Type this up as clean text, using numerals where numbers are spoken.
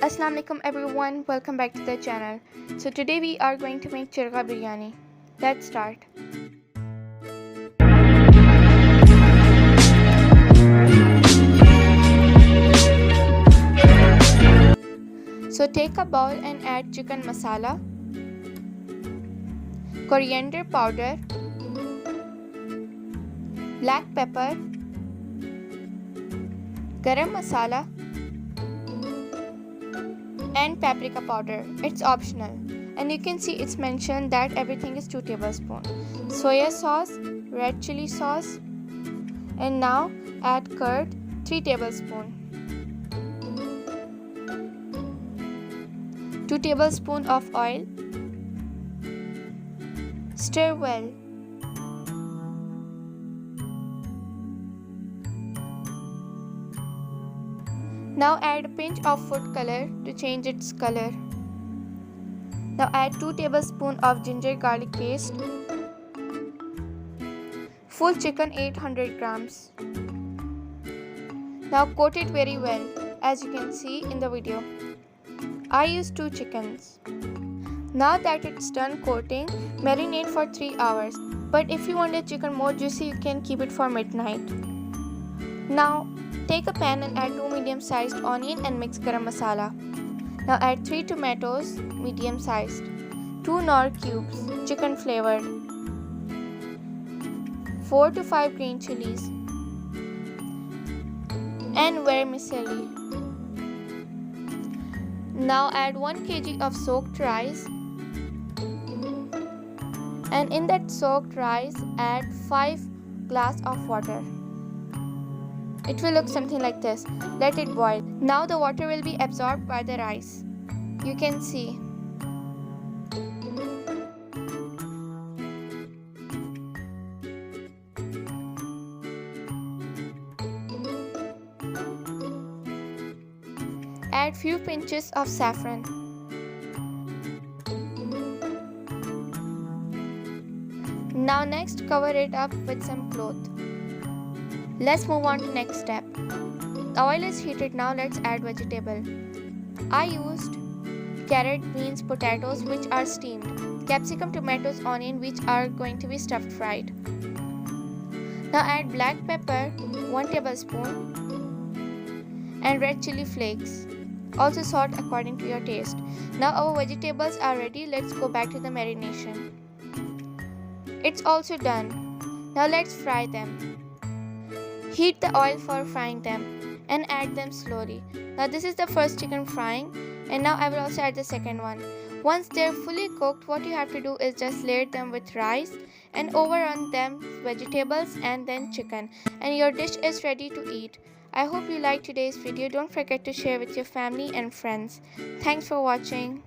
Assalamu alaikum everyone, welcome back to the channel. So today we are going to make Chargha biryani. Let's start. So take a bowl and add chicken masala, coriander powder, black pepper, garam masala and paprika powder. It's optional, and you can see it's mentioned that everything is 2 tablespoons. Soya sauce, red chili sauce, and now add curd 3 tablespoons. 2 tablespoons of oil. Stir well. Now add a pinch of food color to change its color. Now add 2 tablespoons of ginger garlic paste. Full chicken 800 grams. Now coat it very well, as you can see in the video. I used 2 chickens. Now that it's done coating, marinate for 3 hours. But if you want the chicken more juicy, you can keep it for midnight. Now take a pan and add 2 medium-sized onion and mix garam masala. Now add 3 tomatoes, medium-sized, 2 KNORR cubes, chicken flavored, 4 to 5 green chilies, and vermicelli. Now add 1 kg of soaked rice, and in that soaked rice add 5 glasses of water. It will look something like this. Let it boil. Now the water will be absorbed by the rice. You can see. Add few pinches of saffron. Now next cover it up with some cloth. Let's move on to next step. The oil is heated now. Let's add vegetable. I used carrot, beans, potatoes which are steamed, capsicum, tomatoes, onion which are going to be stuffed fried. Now add black pepper 1 tablespoon and red chili flakes. Also salt according to your taste. Now our vegetables are ready. Let's go back to the marination. It's also done. Now let's fry them. Heat the oil for frying them and add them slowly. Now this is the first chicken frying, and now I will also add the second one. Once they're fully cooked, what you have to do is just layer them with rice and over on them vegetables and then chicken, and your dish is ready to eat. I hope you liked today's video. Don't forget to share with your family and friends. Thanks for watching.